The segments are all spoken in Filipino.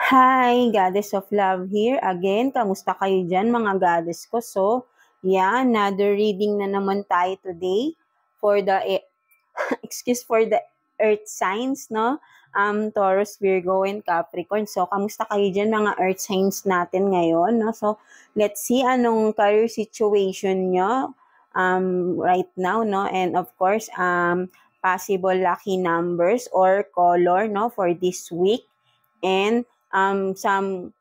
Hi, Goddess of Love here again. Kamusta kayo dyan mga goddess ko? So, yeah, another reading na naman tayo today for the, for the earth signs, no? Taurus, Virgo, and Capricorn. So, kamusta kayo dyan mga earth signs natin ngayon, no? So, let's see anong career situation nyo right now, no? And of course, possible lucky numbers or color, no, for this week. And some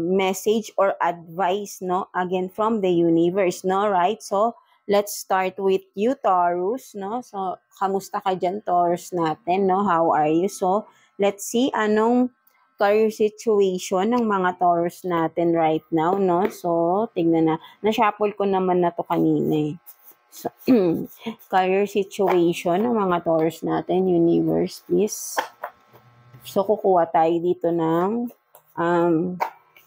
message or advice, no, again from the universe, no, right? So let's start with you, Taurus, no? So kamusta ka dyan, Taurus natin, no? How are you? So let's see anong career situation ng mga Taurus natin right now, no? So tignan na-shuffle ko naman na to kanina eh. So, career situation ng mga Taurus natin, universe, please. So, kukuha tayo dito ng,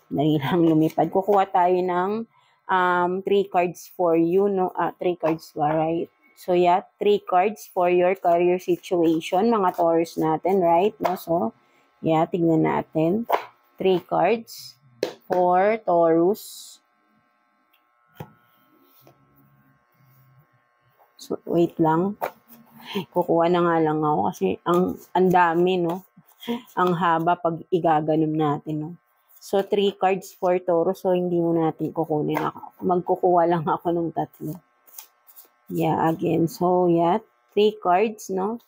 dahil lang lumipad, kukuha tayo ng 3 cards for you, no? 3 cards ba, right? So, yeah, 3 cards for your career situation, mga Taurus natin, right? No? So, yeah, tignan natin. 3 cards for Taurus. So, wait lang. Kukuha na nga lang ako kasi ang dami, no? Ang haba pag igaganon natin, no? So, 3 cards for Taurus. So, hindi mo natin kukunin ako. Magkukuha lang ako ng 3. Yeah, again. So, yeah, 3 cards, no?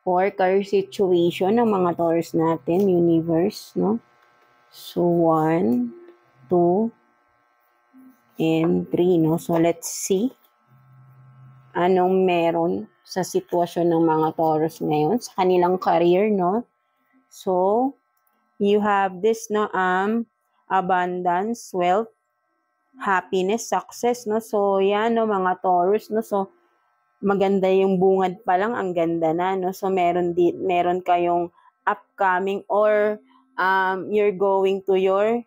For career situation ng mga Taurus natin, universe, no? So, 1, 2, and 3, no? So, let's see anong meron sa sitwasyon ng mga Taurus ngayon sa kanilang career, no? So, you have this, no, abundance, wealth, happiness, success, no? So, yan, no, mga Taurus, no? So, maganda yung bungad pa lang, ang ganda na, no? So, meron kayong upcoming or you're going to your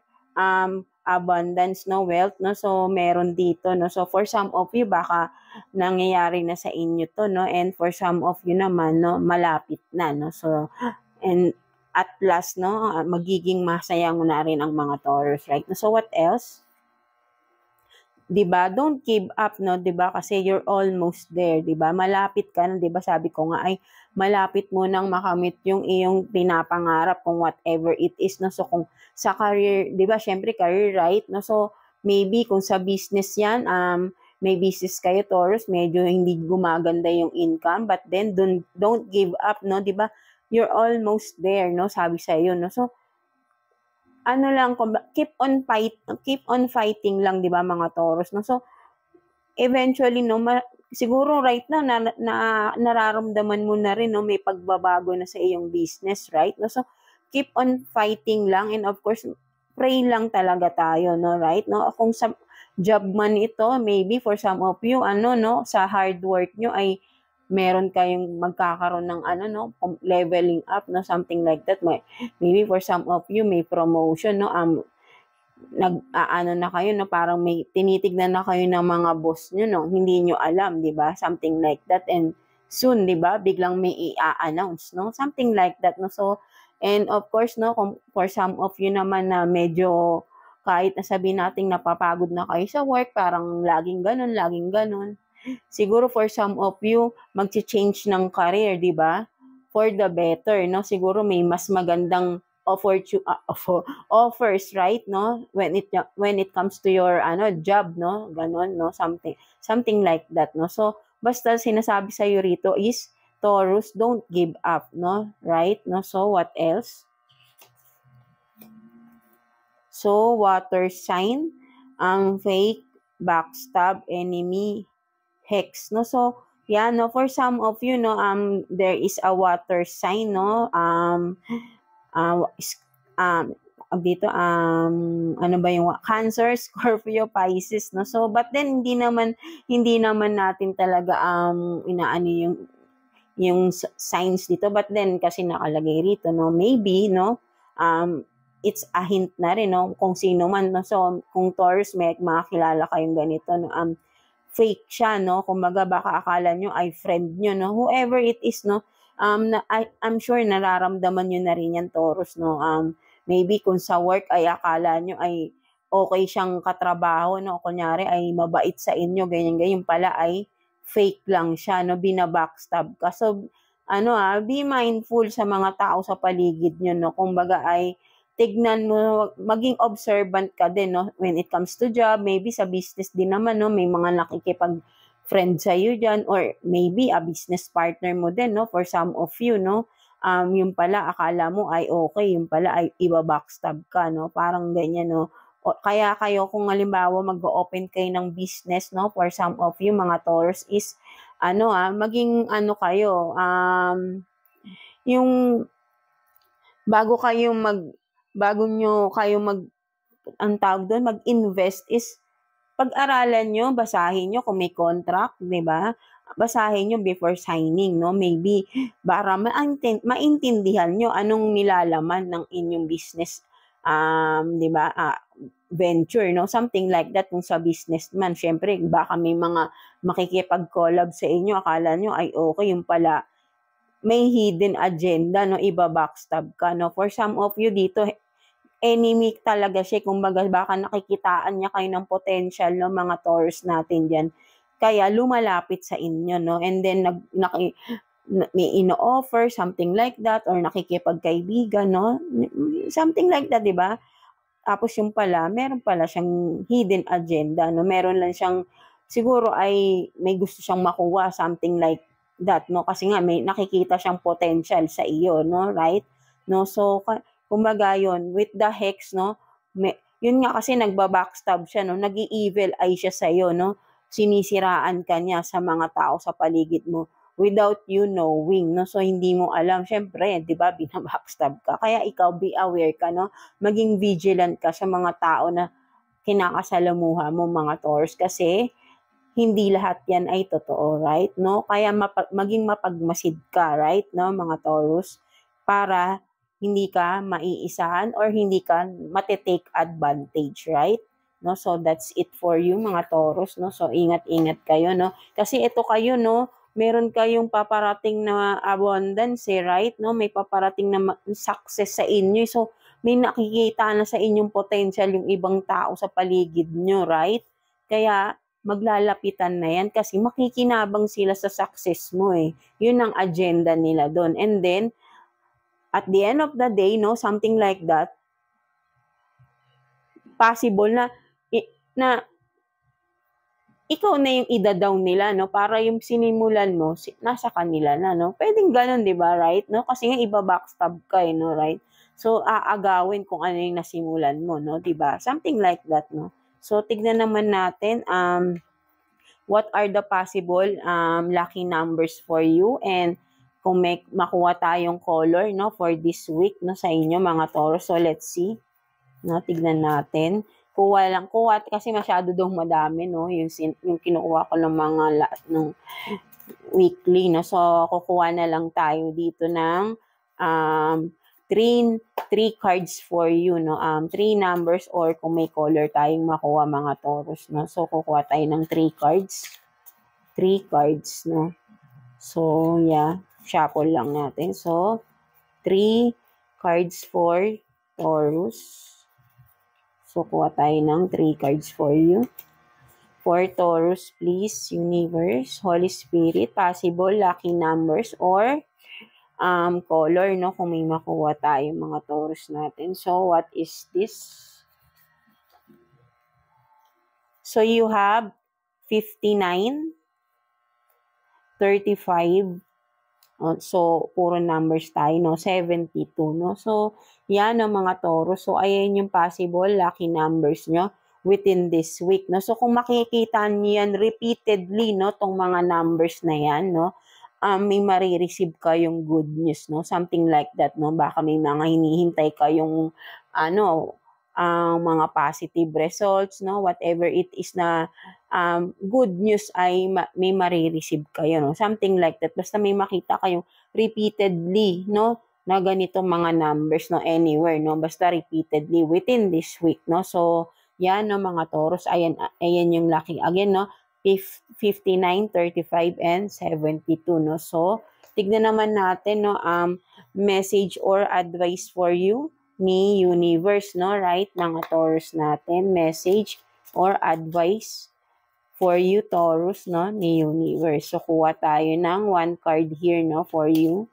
abundance, no, wealth, no? So, meron dito, no? So, for some of you, baka nangyayari na sa inyo to, no? And for some of you naman, no, malapit na, no? So, and at last, no, magiging masaya mo na rin ang mga Taurus, right? So, what else? Diba? Don't give up, no? Diba? Kasi you're almost there, diba? Malapit ka na, diba? Sabi ko nga, ay, malapit mo nang makamit yung iyong pinapangarap kung whatever it is, no? So, kung sa career, diba? Syempre, career, right? No? So, maybe kung sa business yan, may business kayo, Taurus, medyo hindi gumaganda yung income, but then, don't give up, no? Diba? You're almost there, no? Sabi sa iyo, no? So, ano lang, keep on fighting lang, di ba, mga Taurus, no? So, eventually, no, siguro right now, nararamdaman mo na rin, no, may pagbabago na sa iyong business, right? No? So, keep on fighting lang, and of course, pray lang talaga tayo, no, right? No? Kung sa job man ito, maybe for some of you, no, sa hard work nyo ay meron kayong magkakaroon ng leveling up, no, something like that. Maybe for some of you may promotion, no, na kayo, no, parang may tinitignan na kayo ng mga boss nyo, no, hindi nyo alam, di ba, something like that. And soon, di ba, biglang may i-announce, no, something like that, no. So, and of course, no, for some of you naman na medyo kahit nasabihin natin napapagod na kayo sa work, parang laging ganun. Siguro for some of you, mag-change ng career, di ba? For the better, no? Siguro may mas magandang offers, right, no? When it comes to your job, no? Ganon, no? Something like that, no? So, basta sinasabi sa iyo rito is, Taurus, don't give up, no? Right? No? So, what else? So, water sign, fake, backstab, enemy, hex, no? So, yeah, no, for some of you, no, there is a water sign, no, dito, ano ba yung Cancer, Scorpio, Pisces, no? So, but then, hindi naman natin talaga, inaano yung signs dito, but then, kasi nakalagay rito, no, maybe, no, it's a hint na rin, no, kung sino man, no? So, kung Taurus, may makakilala kayong ganito, no, fake siya, no? Kumbaga, baka akala nyo ay friend nyo, no? Whoever it is, no? I'm sure nararamdaman nyo na rin yan, Taurus, no? Maybe kung sa work ay akala nyo ay okay siyang katrabaho, no? Kunyari ay mabait sa inyo, ganyan-ganyan pala ay fake lang siya, no? Binabackstab ka. So, be mindful sa mga tao sa paligid nyo, no? Kumbaga ay tignan mo, maging observant ka din, no? When it comes to job, maybe sa business din naman, no? May mga nakikipag-friend sa'yo dyan, or maybe a business partner mo din, no? For some of you, no? Yung pala, akala mo ay okay, yung pala ay iba-backstab ka, no? Parang ganyan, no? Kaya kayo kung halimbawa mag-open kayo ng business, no, for some of you mga Taurus is maging kayo yung bago nyo kayo ang tawag doon, mag-invest is pag-aralan nyo, basahin nyo kung may contract, 'di ba? Basahin nyo before signing, no? Maybe para maintindihan nyo anong nilalaman ng inyong business, 'di ba? Venture, no? Something like that kung sa businessman. Syempre, baka may mga makikipag-collab sa inyo, akala nyo ay okay, yung pala may hidden agenda, no? Iba-backstab ka, no? For some of you dito, enemy talaga siya. Kumbaga, baka nakikitaan niya kayo ng potential, no? Mga Taurus natin dyan. Kaya lumalapit sa inyo, no? And then, may ino-offer, something like that, or nakikipagkaibigan, no? Something like that, di ba? Tapos yung pala, meron pala siyang hidden agenda, no? Meron lang siyang, siguro ay may gusto siyang makuha, something like that, no? Kasi nga, may nakikita siyang potential sa iyo, no? Right? No? So, kumbaga yun, with the hex, no? Yun nga kasi nagbabackstab siya, no? Nag-i-evil eye siya sa iyo, no? Sinisiraan ka niya sa mga tao sa paligid mo without you knowing, no? So, hindi mo alam. Syempre, di ba, binabackstab ka. Kaya ikaw, be aware ka, no? Maging vigilant ka sa mga tao na kinakasalamuha mo, mga Taurus, kasi hindi lahat yan ay totoo, right? No? Kaya maging mapagmasid ka, right? No, mga Taurus, para hindi ka maiisahan or hindi ka matitake advantage, right? No, so that's it for you, mga Taurus, no? So ingat-ingat kayo, no? Kasi ito kayo, no, meron kayong paparating na abundance, right? No, may paparating na success sa inyo. So may nakikita na sa inyong potential yung ibang tao sa paligid nyo, right? Kaya maglalapitan na yan kasi makikinabang sila sa success mo eh. Yun ang agenda nila doon. And then, at the end of the day, no, something like that, possible na ikaw na yung ida-down nila, no? Para yung sinimulan mo, nasa kanila na, no? Pwedeng ganun, di ba, right? No? Kasi nga iba backstab ka, no? Right? So, aagawin kung ano yung nasimulan mo, no? Di ba? Something like that, no? So, tignan naman natin, what are the possible lucky numbers for you, and kung may makuha tayong color, no, for this week, no, sa inyo, mga Taurus. So, let's see. No, tignan natin. Kuha kasi masyado daw madami, no, yung kinukuha ko ng mga ng weekly, no. So, kukuha na lang tayo dito ng three cards for you, no. 3 numbers, or kung may color tayong makuha, mga Taurus, no. So, kukuha tayo ng 3 cards. 3 cards, no. So, yeah, shuffle lang natin. So, 3 cards for Taurus. So, kuha tayo ng 3 cards for you. For Taurus, please, Universe, Holy Spirit, possible lucky numbers or color, no? Kung may makuha tayo, mga Taurus natin. So, what is this? So, you have 59, 35, so, puro numbers tayo, no? 72, no? So, yan ang mga Taurus. So, ayan yung possible lucky numbers nyo within this week, no? So, kung makikita niyo yan repeatedly, no? Tong mga numbers na yan, no? May marireceive kayong good news, no? Something like that, no? Baka may mga hinihintay kayong, mga positive results, no? Whatever it is na good news ay may marireceive kayo, no? Something like that. Basta may makita kayong repeatedly, no? Na ganitong mga numbers, no? Anywhere, no? Basta repeatedly within this week, no? So, yan, no, mga Taurus. Ayan yung lucky. Again, no? 59, 35, and 72, no? So, tignan naman natin, no? Message or advice for you ni universe, no? Right? Mga Taurus natin, message or advice for you, Taurus, no? Ni universe. So, kuha tayo ng 1 card here, no? For you,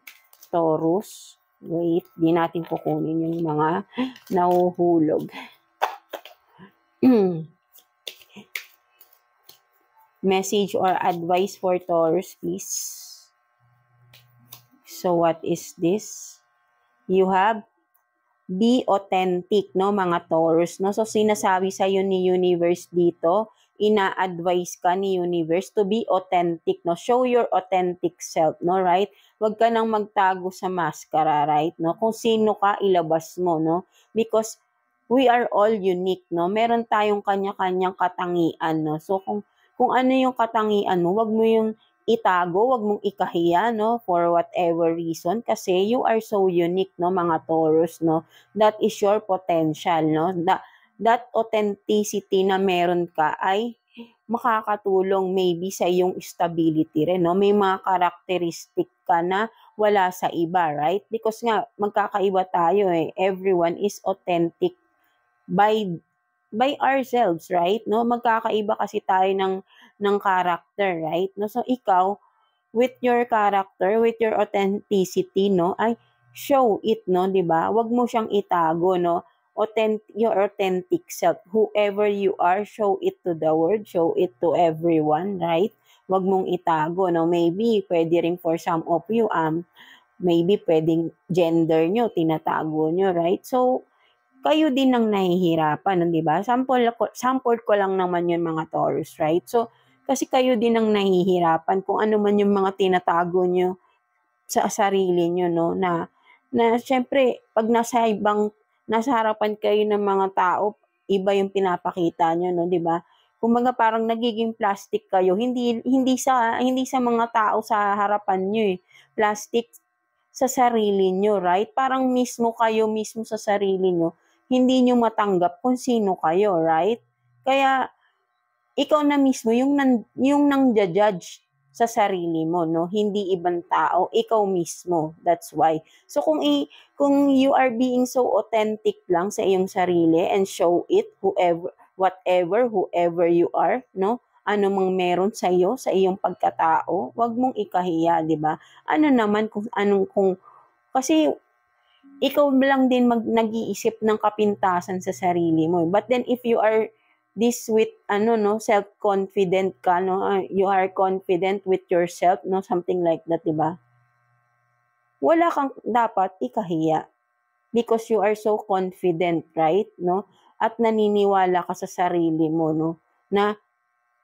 Taurus. Wait, di natin kukunin yung mga nahuhulog. Message or advice for Taurus, please. So, what is this? You have be authentic, no, mga Taurus, no? So, sinasabi sa'yo ni universe dito, ina-advise ka ni universe to be authentic, no? Show your authentic self, no, right? Huwag ka nang magtago sa maskara, right? No? Kung sino ka, ilabas mo, no? Because we are all unique, no? Meron tayong kanya-kanyang katangian, no? So, kung ano yung katangian mo, wag mo yung itago, wag mong ikahiya, no? For whatever reason, kasi you are so unique, no, mga Taurus, no? That is your potential, no? That authenticity na meron ka ay makakatulong maybe sa iyong stability rin, no? May mga characteristic ka na wala sa iba, right? Because nga, magkakaiba tayo eh. Everyone is authentic by ourselves, right? No, magkakaiba kasi tayo ng character, right? No, so ikaw with your character, with your authenticity, no, ay show it, no, 'di ba? Huwag mo siyang itago, no. Your authentic self, whoever you are, show it to the world, show it to everyone, right? Huwag mong itago, no. Maybe pwede rin for some of you maybe pwedeng gender nyo, tinatago nyo, right? So, kayo din ang nahihirapan, di ba? Sample ko lang naman yun, mga Taurus, right? So, kasi kayo din ang nahihirapan kung ano man yung mga tinatago nyo sa sarili nyo, no? Na syempre, pag nasa harapan kayo ng mga tao, iba yung pinapakita nyo, no? Di ba? Kumbaga parang nagiging plastic kayo, hindi sa mga tao sa harapan nyo eh. Plastic sa sarili nyo, right? Parang kayo mismo sa sarili nyo, hindi nyo matanggap kung sino kayo, right? Kaya, ikaw na mismo yung nang-judge sa sarili mo, no? Hindi ibang tao, ikaw mismo. That's why. So, kung you are being so authentic lang sa iyong sarili and show it, whoever you are, no? Ano mang meron sa iyo, sa iyong pagkatao, wag mong ikahiya, di ba? Ano naman kasi ikaw lang din nag-iisip ng kapintasan sa sarili mo. But then if you are this with self-confident ka, no, you are confident with yourself, no, something like that, 'di ba? Wala kang dapat ikahiya because you are so confident, right, no? At naniniwala ka sa sarili mo, no, na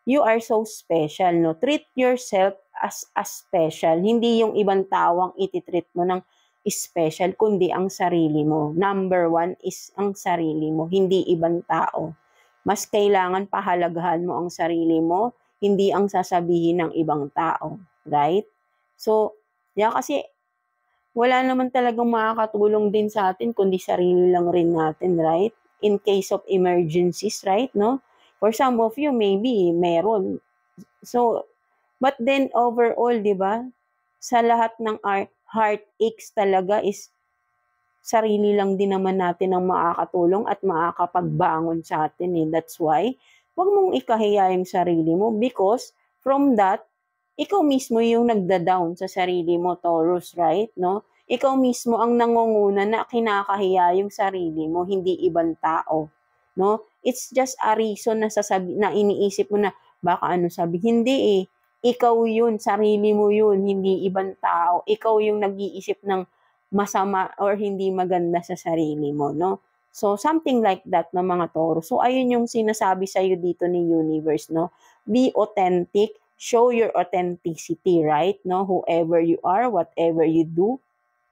you are so special, no? Treat yourself as special. Hindi yung ibang tao ang ititreat mo ng special, kundi ang sarili mo. Number 1 is ang sarili mo, hindi ibang tao. Mas kailangan pahalagahan mo ang sarili mo, hindi ang sasabihin ng ibang tao. Right? So, kasi wala naman talagang makakatulong din sa atin, kundi sarili lang rin natin, right? In case of emergencies, right? No? For some of you, maybe meron. So, but then overall, di ba? Sa lahat ng heartaches talaga is sarili lang din naman natin ang makakatulong at makakapagbangon sa atin eh. That's why, wag mong ikahiya yung sarili mo because from that, ikaw mismo yung nagda-down sa sarili mo, Taurus, right? No? Ikaw mismo ang nangunguna na kinakahiya yung sarili mo, hindi ibang tao. No? It's just a reason na iniisip mo na baka ano sabi. Hindi eh. Ikaw yun, sarili mo yun, hindi ibang tao. Ikaw yung nag-iisip ng masama or hindi maganda sa sarili mo, no? So, something like that na mga Taurus. So, ayun yung sinasabi sa'yo dito ni universe, no? Be authentic, show your authenticity, right? No? Whoever you are, whatever you do,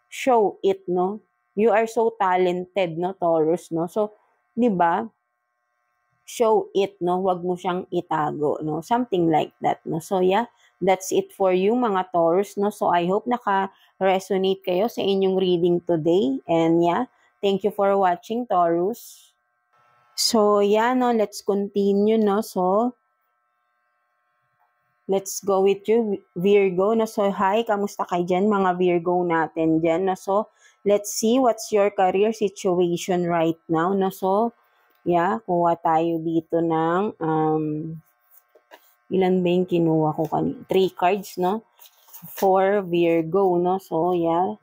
show it, no? You are so talented, no, Taurus, no? So, di ba? Show it, no? Huwag mo siyang itago, no? Something like that, no? So, yeah, that's it for you, mga Taurus, no? So, I hope naka-resonate kayo sa inyong reading today. And, yeah, thank you for watching, Taurus. So, yeah, no? Let's continue, no? So, let's go with you, Virgo, no? So, hi, kamusta kayo dyan, mga Virgo natin dyan, no? So, let's see what's your career situation right now, no? So, yeah, kuha tayo dito ng, ilan ba yung kinuha ko kanina? 3 cards, no? For Virgo, no? So, yeah,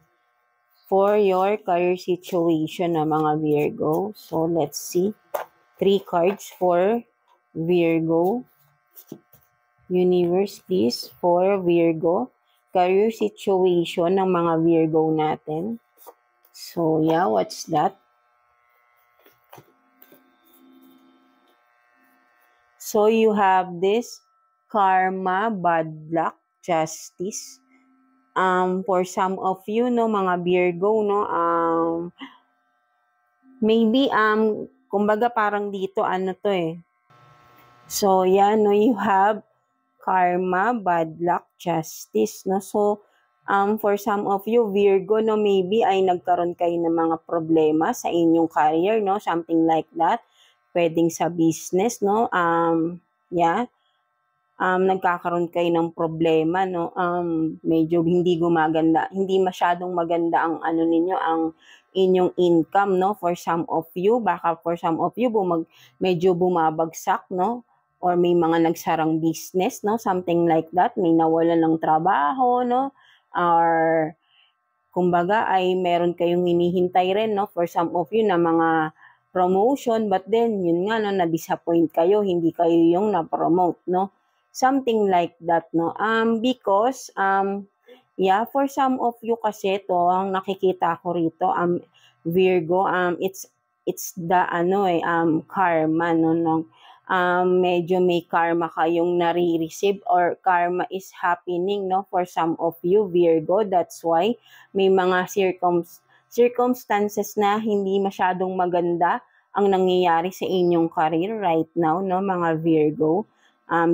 for your career situation na mga Virgo. So, let's see. 3 cards for Virgo. Universe, please, for Virgo. Career situation ng mga Virgo natin. So, yeah, what's that? So, you have this karma, bad luck, justice. For some of you, no, mga Virgo, no, maybe, kumbaga parang dito, ano to eh. So, yeah, no, you have karma, bad luck, justice, no. So, for some of you, Virgo, no, maybe ay nagkaroon kayo ng mga problema sa inyong career, no, something like that. Pwedeng sa business, no, yeah. Nagkakaroon kayo ng problema, no, medyo hindi gumaganda, hindi masyadong maganda ang ano ninyo, ang inyong income, no, for some of you, baka for some of you, medyo bumabagsak, no, or may mga nagsarang business, no, something like that, may nawalan ng trabaho, no, or kumbaga ay meron kayong hinihintay rin, no, for some of you na mga promotion, but then, yun nga, no, na-disappoint kayo, hindi kayo yung na-promote, no, something like that, no, because, yeah, for some of you kasi to, ang nakikita ko rito, Virgo, it's the, karma, no, medyo may karma kayong nare-receive or karma is happening, no, for some of you, Virgo, that's why may mga circumstances na hindi masyadong maganda ang nangyayari sa inyong career right now, no, mga Virgo.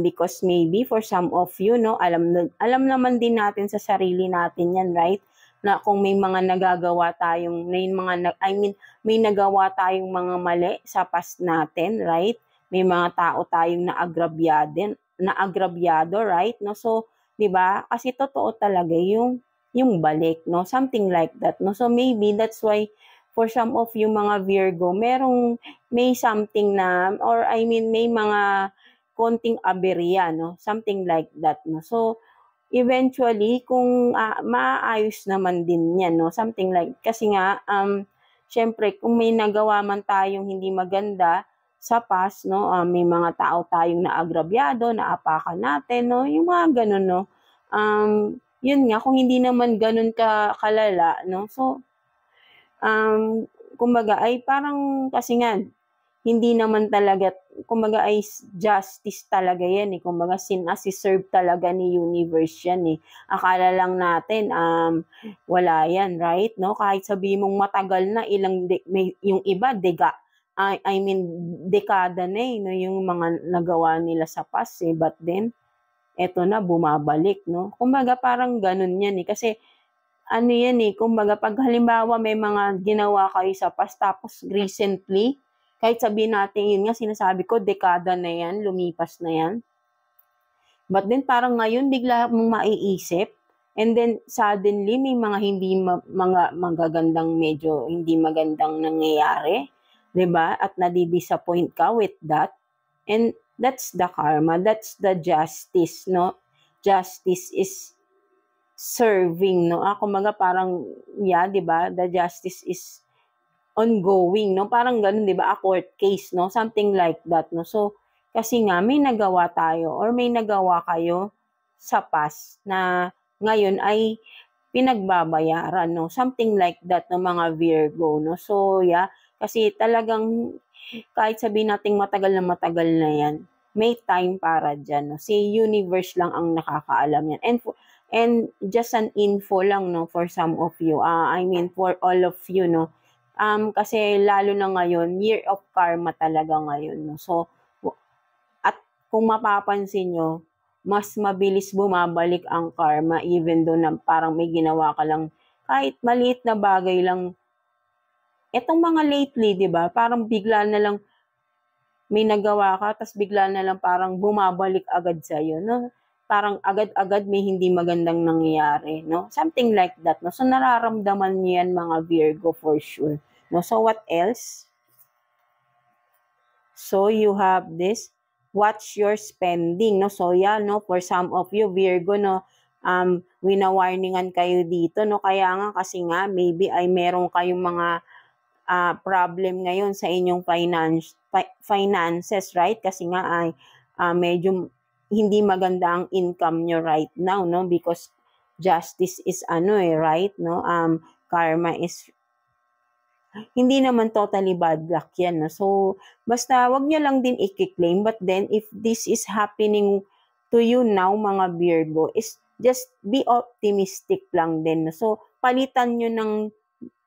Because maybe for some of you, no, alam naman din natin sa sarili natin yan, right? Na kung may mga nagagawa tayong, may nagawa tayong mga mali sa past natin, right? May mga tao tayong naagrabyado, right? No, so, 'di ba? Kasi totoo talaga yung balik, no? Something like that, no? So maybe that's why for some of you mga Virgo, may something na, or may mga konting aberya, no? Something like that, no? So, eventually, kung maayos naman din yan, no? Something like, kasi nga, syempre, kung may nagawa man tayong hindi maganda sa past, no? May mga tao tayong naagrabyado, naapakan natin, no? Yung mga ganun, no? Yun nga, kung hindi naman ganun kalala, no? So, kumbaga, ay parang, kasi nga, hindi naman talaga, kumbaga ay justice talaga yan eh. Kumbaga serve talaga ni universe yan eh. Akala lang natin, wala yan, right? No? Kahit sabihin mong matagal na, yung iba, dekada na eh, no? Yung mga nagawa nila sa past eh. But then, eto na, bumabalik, no? Kumbaga parang ganun yan eh. Kasi, ano yan eh, kumbaga pag halimbawa may mga ginawa kayo sa past, tapos recently, kahit sabihin natin, yun nga sinasabi ko, dekada na yan, lumipas na yan. But then parang ngayon, bigla mong maiisip, and then suddenly, may mga medyo hindi magandang nangyayari, 'di ba? At nadi-disappoint ka with that. And that's the karma, that's the justice, no? Justice is serving, no? Kumbaga parang, yeah, 'di ba? The justice is ongoing, no? Parang ganun, 'di ba? A court case, no? Something like that, no? So, kasi nga may nagawa tayo or may nagawa kayo sa past na ngayon ay pinagbabayaran, no? Something like that, no, mga Virgo, no? So, yeah, kasi talagang kahit sabihin nating matagal na yan, may time para dyan, no? Si universe lang ang nakakaalam yan. And just an info lang, no, for some of you, for all of you, no, kasi lalo na ngayon, year of karma talaga ngayon, no? So, at kung mapapansin nyo, mas mabilis bumabalik ang karma even though na parang may ginawa ka lang, kahit maliit na bagay lang. Etong mga lately, di ba, parang bigla na lang may nagawa ka, tapos bigla na lang parang bumabalik agad sa'yo, no? parang agad-agad may hindi magandang nangyayari, no? Something like that, no? So, nararamdaman niyo yan, mga Virgo, for sure. No? So, what else? So, you have this, watch your spending, no? So, yan, no? For some of you, Virgo, no? Winawarningan kayo dito, no? Kaya nga, kasi nga, maybe ay meron kayong mga problem ngayon sa inyong finances, right? Kasi nga ay medyo hindi maganda ang income nyo right now, no? Because justice is right? No? Karma is hindi naman totally bad luck yan, no? So, basta wag nyo lang din i-claim, but then if this is happening to you now, mga Virgo, is just be optimistic lang din, no? So, palitan nyo ng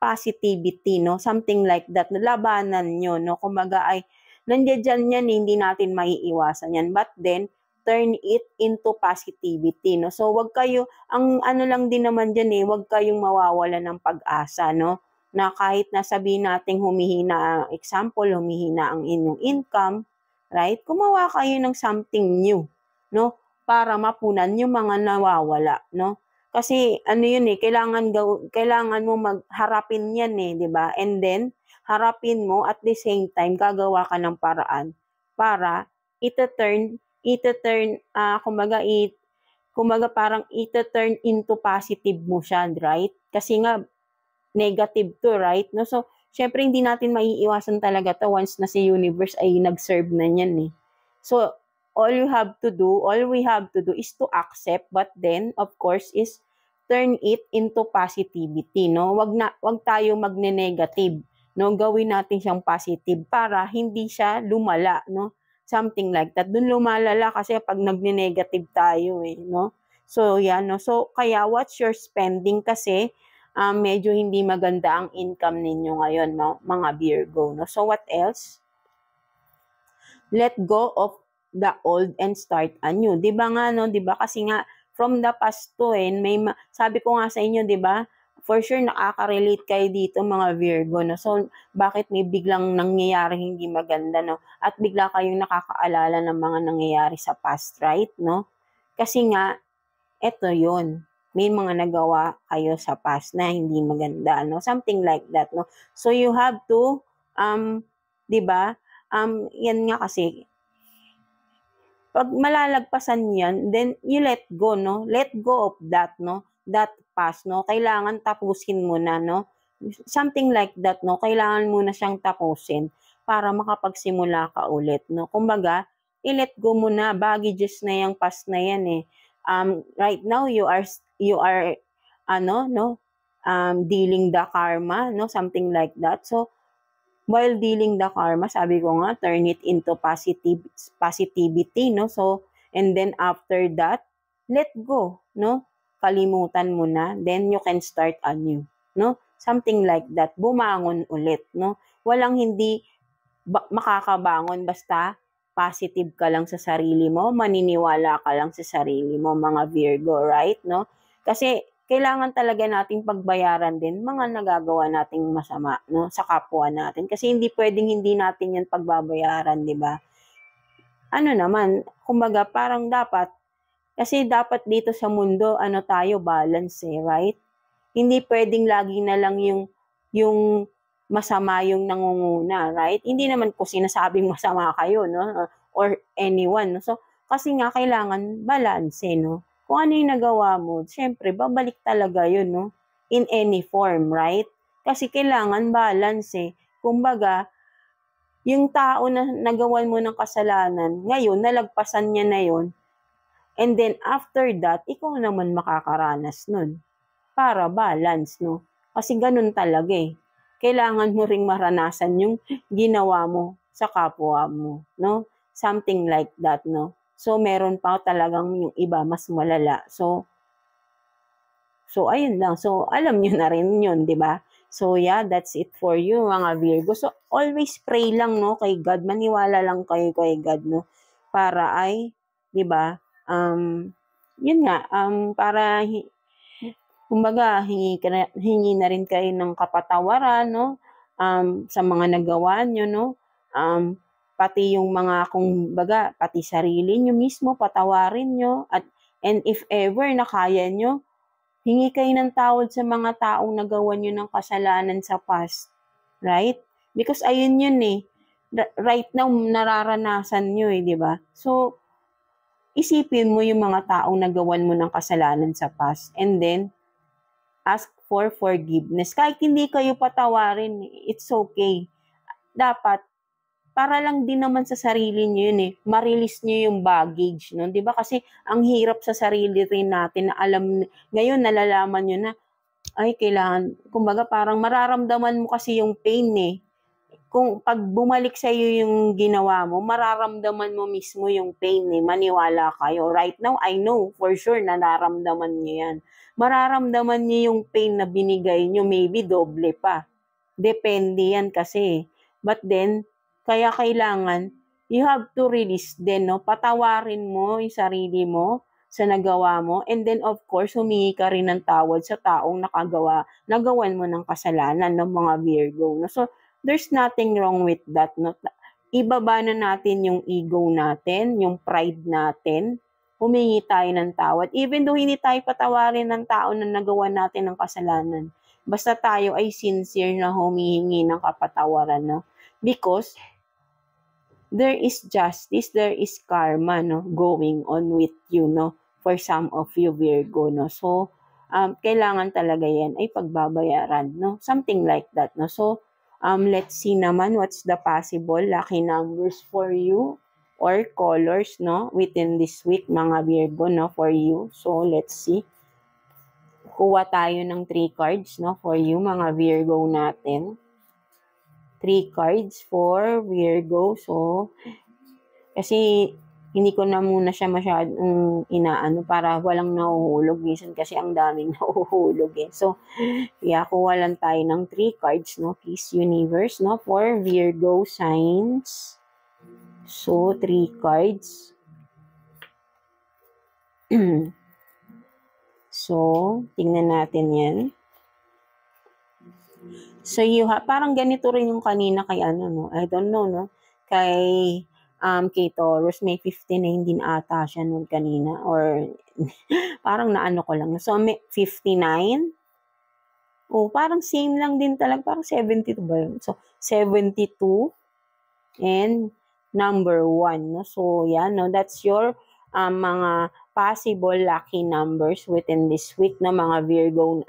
positivity, no? Something like that. Labanan nyo, no? Kumbaga ay, nandiyan yan, hindi natin maiiwasan yan. But then, turn it into positivity, no? So, wag kayo, ang ano lang din naman dyan wag kayong mawawala ng pag-asa, no? Na kahit nasabihin natin humihina, example, humihina ang inyong income, right? Gumawa kayo ng something new, no? Para mapunan yung mga nawawala, no? Kasi yun kailangan mo magharapin yan 'di ba? And then harapin mo at the same time gagawa ka ng paraan para ita-turn kumbaga parang ita-turn into positive mo siya, right? Kasi nga negative to, right? No, so syempre hindi natin maiiwasan talaga to once na si universe ay nag-serve na niyan So all we have to do is to accept, but then of course is turn it into positivity, no? Wag tayo magne-negative, no? Gawin natin siyang positive para hindi siya lumala, no? Something like that. Doon lumalala kasi pag nagne-negative tayo no? So yan, no? So kaya watch your spending kasi medyo hindi maganda ang income ninyo ngayon, no? Mga Virgo, no? So what else? Let go of the old and start anew. 'Di ba nga, no? 'Di ba kasi nga from the past to sabi ko nga sa inyo, 'di ba? For sure nakaka-relate kayo dito, mga Virgo, no? So bakit may biglang nangyayari hindi maganda, no? At bigla kayong nakakaalala ng mga nangyayari sa past, right, no? Kasi nga eto 'yon. May mga nagawa kayo sa past na hindi maganda, no? Something like that, no? So you have to 'di ba? Yan nga kasi pag malalagpasan yan, then you let go, no? Let go of that, no? That past, no? Kailangan tapusin mo na, no? Something like that, no? Kailangan mo na siyang tapusin para makapagsimula ka ulit, no? Kumbaga, i-let go mo na, baggages na yung past na yan right now you are dealing the karma, no? Something like that. So, while dealing the karma, sabi ko nga, turn it into positivity, no? So, and then after that, let go, no? Kalimutan mo na, then you can start anew, no? Something like that. Bumangon ulit, no? Walang hindi makakabangon basta positive ka lang sa sarili mo, maniniwala ka lang sa sarili mo, mga Virgo, right, no? Kasi kailangan talaga nating pagbayaran din mga nagagawa nating masama, no, sa kapwa natin. Kasi hindi pwedeng hindi natin yan pagbabayaran, di ba? Kumbaga parang kasi dapat dito sa mundo, tayo balance right? Hindi pwedeng lagi na lang yung masama yung nangunguna, right? Hindi naman ko sinasabing masama kayo, no? Or anyone, no? So, kasi nga kailangan balance, no? Kung ano yung nagawa mo, syempre, babalik talaga yun, no? In any form, right? Kasi kailangan balance, Kumbaga, yung tao na nagawan mo ng kasalanan, ngayon, nalagpasan niya na yun, and then after that, ikaw naman makakaranas nun. Para balance, no? Kasi ganun talaga Kailangan mo ring maranasan yung ginawa mo sa kapwa mo, no? Something like that, no? So, meron pa talagang yung iba mas malala. So ayun lang. So, alam nyo na rin yun, di ba? So, yeah, that's it for you, mga Virgo. So, always pray lang, no, kay God. Maniwala lang kayo kay God, no? Para ay, di ba, yun nga, para, kumbaga, hingi na rin kayo ng kapatawaran, no? Sa mga nagawa nyo, no? Pati yung mga, kumbaga, pati sarili nyo mismo, patawarin nyo, at And if ever na kaya nyo, hingi kayo ng tawad sa mga taong nagawa nyo ng kasalanan sa past. Right? Because ayun yun eh. Right now, nararanasan nyo eh, di ba? So, isipin mo yung mga taong nagawan mo ng kasalanan sa past. And then, ask for forgiveness. Kahit hindi kayo patawarin, it's okay. Dapat, para lang din naman sa sarili nyo yun eh, ma-release nyo yung baggage, no? 'Di ba? Kasi ang hirap sa sarili rin natin na alam, ngayon nalalaman nyo na, ay kailangan, kumbaga parang mararamdaman mo kasi yung pain eh. Kung pag bumalik sa iyo yung ginawa mo, mararamdaman mo mismo yung pain eh, maniwala kayo. Right now, I know for sure na nararamdaman nyo yan. Mararamdaman nyo yung pain na binigay nyo, maybe doble pa. Depende yan kasi. But then, kaya kailangan, you have to release din, no? Patawarin mo yung sarili mo sa nagawa mo. And then, of course, humingi ka rin ng tawad sa taong nagawan mo ng kasalanan ng mga Virgo. No? So, there's nothing wrong with that. No? Ibaba na natin yung ego natin, yung pride natin. Humingi tayo ng tawad. Even though hindi tayo patawarin ng tao na nagawa natin ng kasalanan. Basta tayo ay sincere na humihingi ng kapatawaran. No? Because there is justice, there is karma, no, going on with you, no, for some of you Virgo, no. So, kailangan talaga yan ay pagbabayaran, no, something like that, no. So, let's see naman what's the possible lucky numbers for you or colors, no, within this week, mga Virgo, no, for you. So, let's see. Kuha tayo ng 3 cards, no, for you, mga Virgo natin. 3 cards for Virgo. So, kasi hindi ko na muna siya masyadong inaano para walang nahuhulog. Minsan kasi ang daming nahuhulog eh. So, yeah, kuha lang tayo ng 3 cards, no? Peace Universe, no? For Virgo signs. So, 3 cards. So, tingnan natin yan. So, parang ganito rin yung kanina kay ano, no? I don't know, no? Kay Taurus, may 59 din ata siya nun kanina. Or, parang naano ko lang. So, may 59. Oh, parang same lang din talaga. Parang 72 ba yun? So, 72. And, number 1, no? So, yan, no? That's your mga possible lucky numbers within this week na mga Virgo,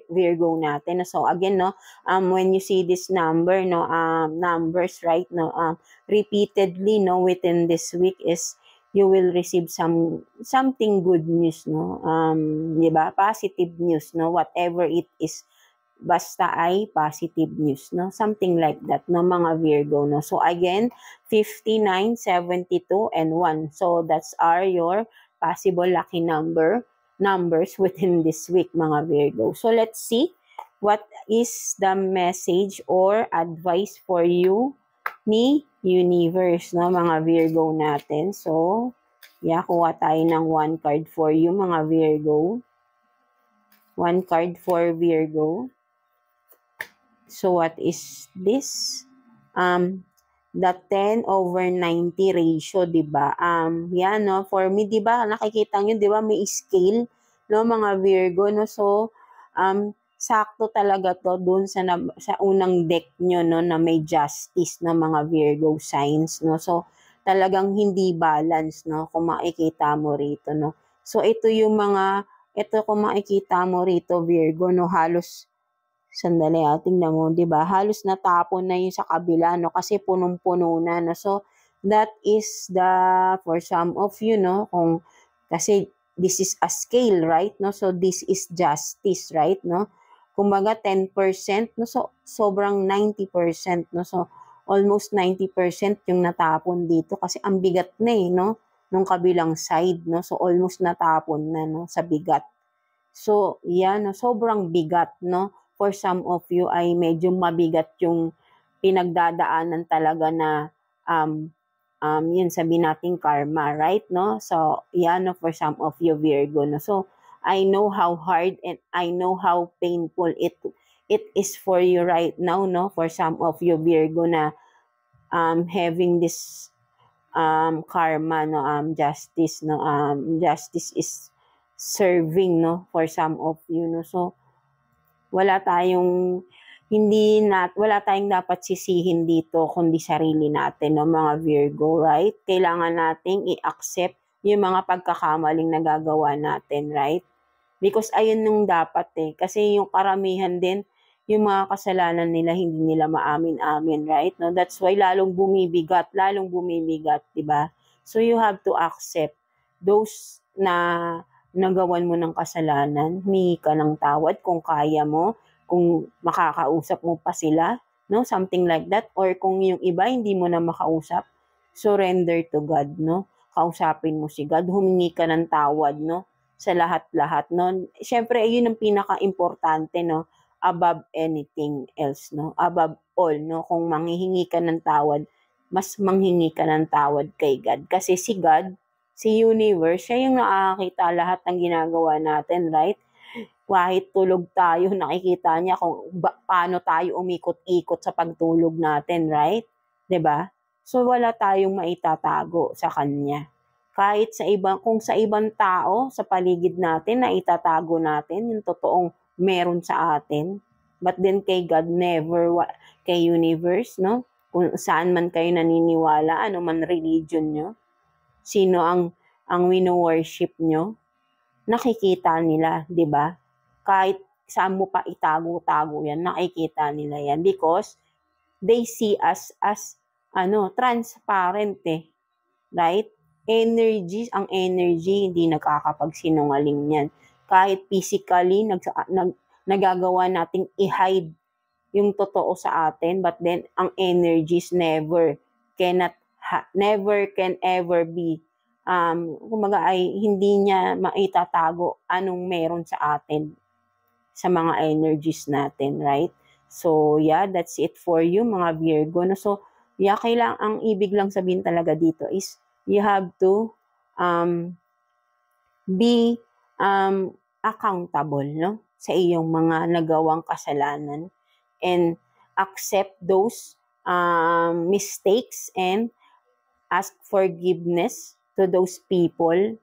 Virgo natin. So again, no, when you see this number, no, numbers, right, no, repeatedly, no, within this week is you will receive something good news, no, di ba, positive news, no, whatever it is, basta ay positive news, no? Something like that, no, mga Virgo, no? So, again, 59, 72, and 1. So, that's your possible lucky numbers within this week, mga Virgo. So, let's see what is the message or advice for you ni Universe, no, mga Virgo natin. So, yeah, kuha tayo ng 1 card for you, mga Virgo. 1 card for Virgo. So, what is this? The 10/90 ratio, diba? Yan, no? For me, diba? Nakikita nyo, diba? May scale, no, mga Virgo, no? So, sakto talaga to dun sa unang deck nyo, no, na may justice na mga Virgo signs, no? So, talagang hindi balance, no? Kung makikita mo rito, no? So, ito kung makikita mo rito, Virgo, no? Halos, sandali tingnan mo, 'di ba? Halos natapon na 'yung sa kabila, no, kasi punong-puno na, no. So that is for some of you, no, kasi this is a scale, right, no? So this is justice, right, no? Kumbaga 10%, no, so sobrang 90%, no. So almost 90% 'yung natapon dito kasi ang bigat na no, nung kabilang side, no. So almost natapon na, no, sa bigat. So yan, no, sobrang bigat, no. For some of you ay medyo mabigat yung pinagdadaanan talaga na yun sabihin natin karma, right, no? So, yan, no, for some of you Virgo, no? So, I know how hard and I know how painful it is for you right now, no? For some of you Virgo na having this karma, no, justice, no, justice is serving, no, for some of you, no. So wala tayong wala tayong dapat sisihin dito kundi sarili natin, no, mga Virgo, right? Kailangan nating i-accept yung mga pagkakamaling nagagawa natin, right? Because ayun nung dapat kasi yung karamihan din yung mga kasalanan nila hindi nila maamin-amin, right? No, that's why lalong bumibigat, 'di ba? So you have to accept those na nagawan mo ng kasalanan, humingi ka ng tawad kung kaya mo, kung makakausap mo pa sila, no? Something like that. Or kung yung iba hindi mo na makausap, surrender to God, no? Kausapin mo si God, humingi ka ng tawad, no? Sa lahat-lahat, no? Siyempre, yun ang pinaka-importante, no? Above anything else, no? Above all, no? Kung manghihingi ka ng tawad, mas manghingi ka ng tawad kay God. Kasi si God, si universe, siya yung nakakita lahat ng ginagawa natin, right? Kahit tulog tayo, nakikita niya kung paano tayo umikot-ikot sa pagtulog natin, right? 'Di ba? So wala tayong maitatago sa kanya. Kahit kung sa ibang tao sa paligid natin na itatago natin yung totoong meron sa atin. But then kay God never, kay universe, no? Kung saan man kayo naniniwala, ano man religion nyo, sino ang wino-worship nyo, nakikita nila, 'di ba? Kahit saan mo pa itago-tago yan, nakikita nila yan because they see us as transparent right? Ang energy, hindi nakakapagsinungaling yan. Kahit physically, nagagawa nating i-hide yung totoo sa atin, but then ang energies never can ever be kumbaga ay hindi niya maitatago anong meron sa atin sa mga energies natin, right? So, yeah, that's it for you, mga Virgo. No? So, yeah, ang ibig lang sabihin talaga dito is you have to be accountable, no? Sa iyong mga nagawang kasalanan and accept those mistakes and ask forgiveness to those people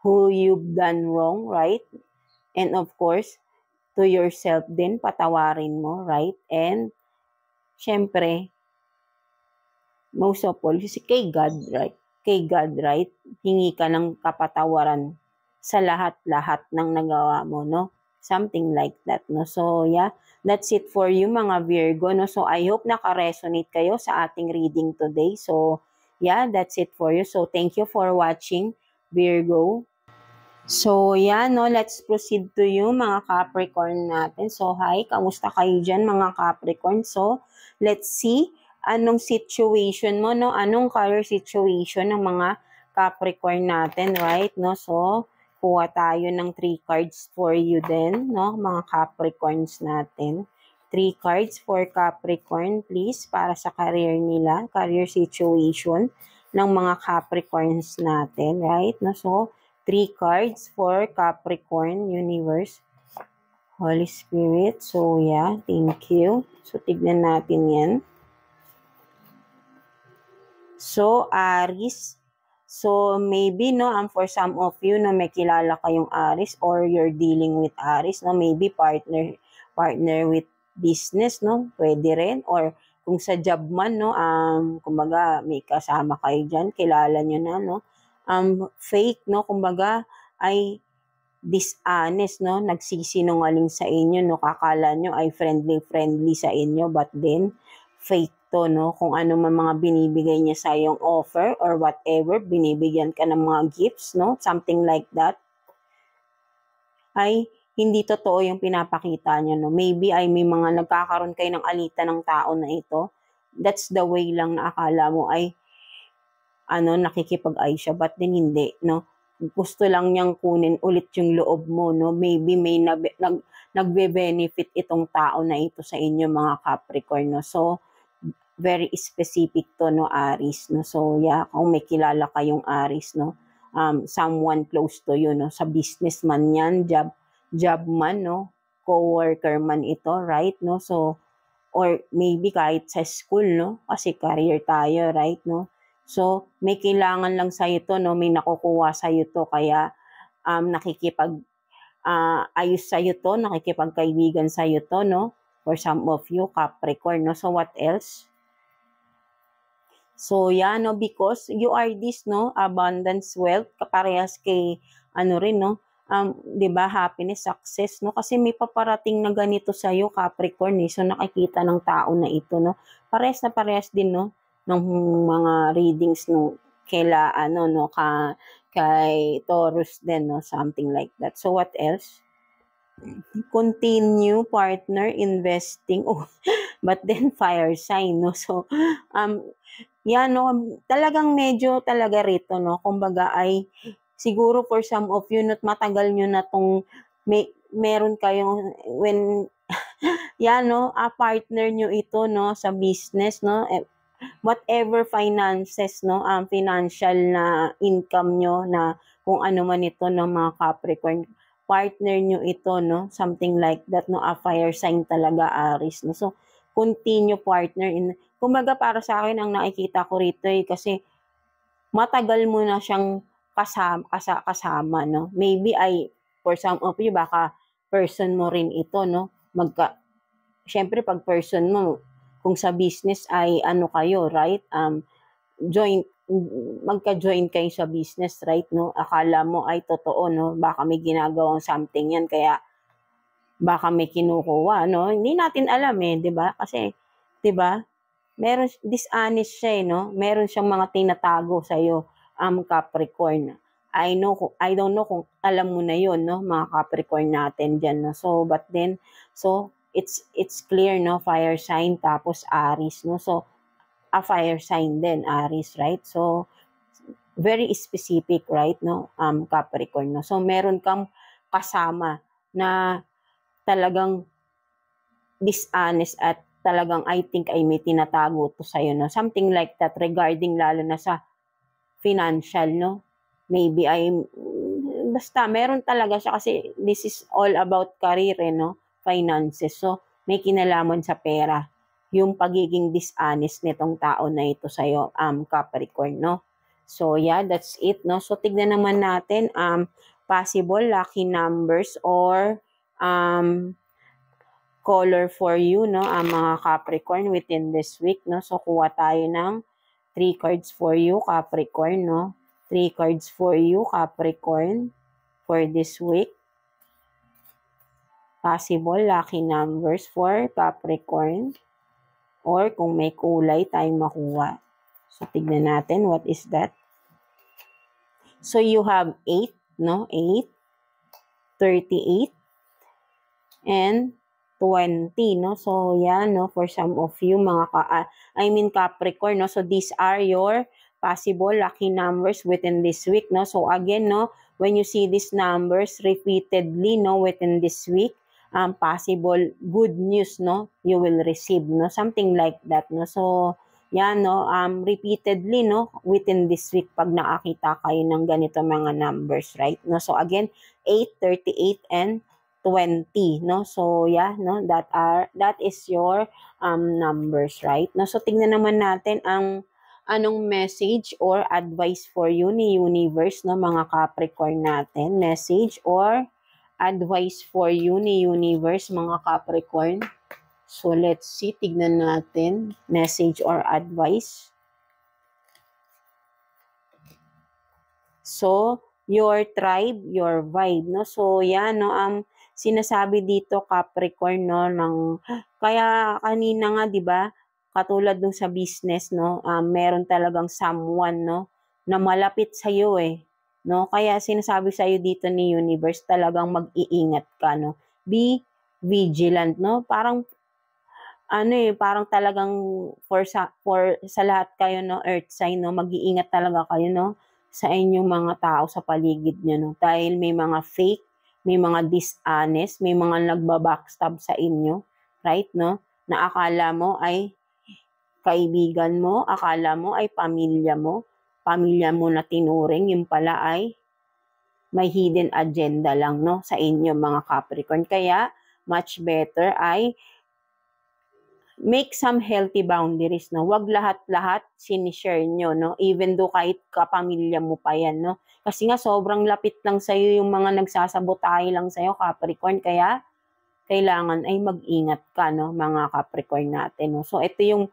who you've done wrong, right? And of course, to yourself din, patawarin mo, right? And, syempre, most of all, kay God, right? Kay God, right? Hingi ka ng kapatawaran sa lahat-lahat ng nagawa mo, no? Something like that, no? So, yeah, that's it for you, mga Virgo, no? So, I hope naka-resonate kayo sa ating reading today. So, yeah, that's it for you. So, thank you for watching, Virgo. So, yan, no, let's proceed to you, mga Capricorn natin. So, hi, kamusta kayo dyan, mga Capricorn? So, let's see, anong situation mo, no? Anong color situation ng mga Capricorn natin, right? No? So, kuha tayo ng 3 cards for you din, no? Mga Capricorns natin. 3 cards for Capricorn, please, para sa career nila, career situation ng mga Capricorns natin, right? No? So, 3 cards for Capricorn Universe, Holy Spirit. So, yeah, thank you. So, tignan natin yan. So, Aries. So, maybe, no, for some of you, no, may kilala kayong Aries or you're dealing with Aries, no, maybe partner with business, no, pwede rin. Or kung sa job man, no, kumbaga, may kasama kayo dyan, kilala nyo na, no. Fake, no, kumbaga, ay dishonest, no, nagsisinungaling sa inyo, no, kakala nyo ay friendly sa inyo, but then, fake to, no, kung ano man mga binibigay niya sa yung offer or whatever, binibigyan ka ng mga gifts, no, something like that, ay hindi totoo yung pinapakita niya, no, maybe ay may mga nagkakaroon kayo ng alitan ng tao na ito, that's the way lang na akala mo ay nakikipag-ay siya, but then hindi, no? Gusto lang niyang kunin ulit yung loob mo, no? Maybe may nagbe-benefit itong tao na ito sa inyo, mga Capricorn, no? So, very specific to, no, Aries, no? So, yeah, kung may kilala kayong Aries, no? Someone close to you, no? Sa business man yan, job man, no? Co-worker man ito, right, no? So, or maybe kahit sa school, no? Kasi career tayo, right, no? So, may kailangan lang sa'yo to, no? May nakukuha sa'yo to, kaya ayos sa'yo to, nakikipagkaibigan sa'yo to, no? For some of you, Capricorn, no? So, what else? So, yan, no? Because you are this, no? Abundance, wealth, kaparehas kay, rin, no? 'Di ba, happiness, success, no? Kasi may paparating na ganito sa iyo, Capricorn, eh. So nakikita ng tao na ito, no? Parehas na parehas din, no, ng mga readings no no, kay Taurus din, no, something like that. So what else? Continue partner investing. Oh, but then fire sign, no? So yan, no, talagang medyo talaga rito, no? Kumbaga ay siguro for some of you, not matagal nyo na tong meron kayong when yan, no, a partner nyo ito, no, sa business, no, whatever finances, no, financial na income nyo na kung ano man ito, no, mga Capricorn, partner nyo ito, no, something like that, no, a fire sign talaga, Aries, no. So continue partner in, kumbaga para sa akin ang nakikita ko rito kasi matagal mo na siyang kasama, no? Maybe for some of you, baka person mo rin ito, no? Syempre, pag person mo, kung sa business ay kayo, right? Magka-join kayo sa business, right? No? Akala mo ay totoo, no? Baka may ginagawang something yan, kaya baka may kinukuha, no? Hindi natin alam di ba? Kasi, di ba? Meron dishonest siya, no? Meron siyang mga tinatago sa iyo, Capricorn. I don't know kung alam mo na 'yon, no, mga Capricorn natin diyan, no. So but then it's clear, no, fire sign tapos Aries, no. So a fire sign din, Aries, right? So very specific, right, no, Capricorn, no. So meron kang kasama na talagang dishonest at talagang I think ay may tinatago to sa'yo, no? Something like that regarding lalo na sa financial, no? Maybe basta meron talaga siya kasi this is all about career, no? Finances. So, may kinalaman sa pera. Yung pagiging dishonest nitong tao na ito sa'yo, Capricorn, no? So, yeah, that's it, no? So, tignan naman natin, possible lucky numbers or, color for you, no, mga Capricorn within this week, no. So kuha tayo ng 3 cards for you, Capricorn, no. 3 cards for you, Capricorn, for this week. Possible lucky numbers for Capricorn, or kung may kulay tayong makuha. So tignan natin what is that. So you have 8, no, 8, 38, and 20, no? So, yan, no? For some of you, Capricorn, no? So, these are your possible lucky numbers within this week, no? So, again, no? When you see these numbers repeatedly, no? Within this week, possible good news, no? You will receive, no? Something like that, no? So, yan, no? Repeatedly, no? Within this week, pag nakakita kayo ng ganito mga numbers, right? No? So, again, 8, 38, and 20, no? So, yeah, no? That is your numbers, right? No? So, tingnan naman natin ang anong message or advice for you ni Universe, no, mga Capricorn natin. Message or advice for you ni Universe, mga Capricorn. So, let's see. Tignan natin. Message or advice. So, your tribe, your vibe, no? So, yan, no? Sinasabi dito, Capricorn, no? Kaya kanina nga, di ba? Katulad nung sa business, no? Meron talagang someone, no? Na malapit sa iyo, no? Kaya sinasabi sa iyo dito ni Universe, talagang mag-iingat ka, no? Be vigilant, no? Parang parang talagang for sa lahat kayo, no, earth sign, no, mag-iingat talaga kayo, no, sa inyong mga tao sa paligid niyo, no, dahil may mga fake, may mga dishonest, may mga nagbabackstab sa inyo, right, no, na akala mo ay kaibigan mo, akala mo ay pamilya mo na tinuring, yung pala ay may hidden agenda lang, no, sa inyo mga Capricorn. Kaya much better ay make some healthy boundaries, no? Wag lahat-lahat sinishare nyo, no? Even though kahit kapamilya mo pa yan, no? Kasi nga sobrang lapit lang sa'yo yung mga nagsasabotahe lang sa'yo, Capricorn, kaya kailangan ay mag-ingat ka, no? Mga Capricorn natin, no? So, ito yung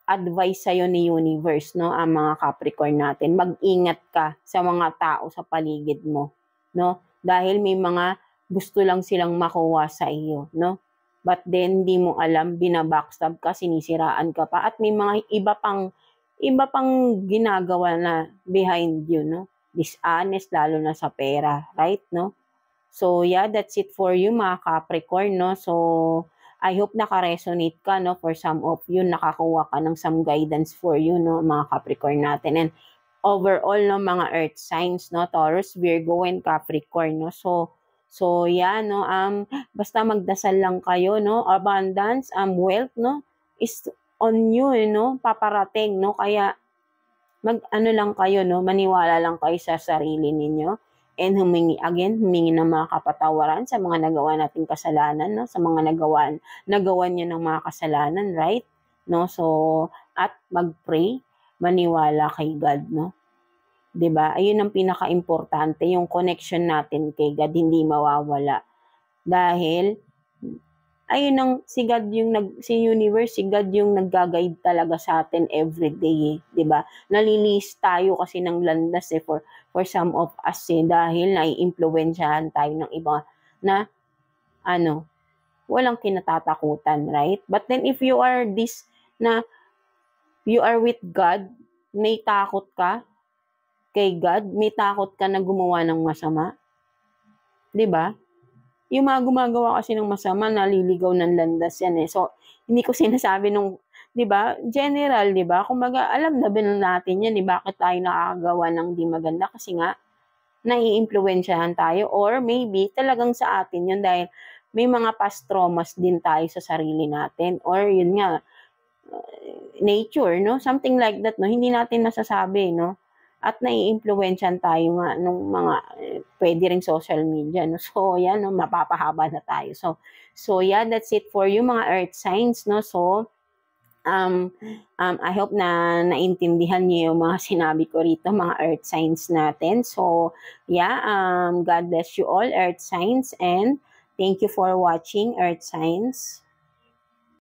advice sa'yo ni universe, no? Ang mga Capricorn natin, mag-ingat ka sa mga tao sa paligid mo, no? Dahil may mga gusto lang silang makuha sa iyo, no? But then, di mo alam, binabackstab ka, sinisiraan ka pa, at may mga iba pang ginagawa na behind you, no? Dishonest, lalo na sa pera, right, no? So, yeah, that's it for you, mga Capricorn, no? So, I hope naka-resonate ka, no? For some of you, nakakuha ka ng some guidance for you, no? Mga Capricorn natin. And overall, no, mga earth signs, no? Taurus, Virgo, and Capricorn, no? So, yeah, no, basta magdasal lang kayo, no, abundance, wealth, no, is on you, no, paparating, no, kaya, ano lang kayo, no, maniwala lang kayo sa sarili ninyo, and humingi ng mga kapatawaran sa mga nagawa nating kasalanan, no, sa mga nagawa niyo ng mga kasalanan, right, no, so, at mag-pray, maniwala kay God, no, 'di ba? Ayun ang pinaka-importante, yung connection natin kay God hindi mawawala. Dahil ayun ang si God yung si universe, si God yung nagga-guide talaga sa atin every day, 'di ba? Nalilis tayo kasi ng landas for some of us dahil naiimpluwensyahan tayo ng iba na walang kinatatakutan, right? But then if you are na you are with God, may takot ka kay God, may takot ka na gumawa ng masama. 'Di ba? Yung mga gumagawa kasi ng masama, naliligaw ng landas yan So, hindi ko sinasabi 'di ba? General, 'di ba? Kumbaga, alam na ba natin yan, bakit tayo nakakagawa ng di maganda? Kasi nga, naiimpluwensyahan tayo or maybe talagang sa atin yun dahil may mga past traumas din tayo sa sarili natin or yun nga, nature, no? Something like that, no? Hindi natin masasabi, no? At naiimpluwensyahan tayo nga nung mga pwede ring social media, no? So, yan, no? Mapapahaba na tayo. So yeah, that's it for you, mga earth signs, no? So, I hope na naintindihan niyo yung mga sinabi ko rito, mga earth signs natin. So, yeah, God bless you all, earth signs, and thank you for watching, earth signs.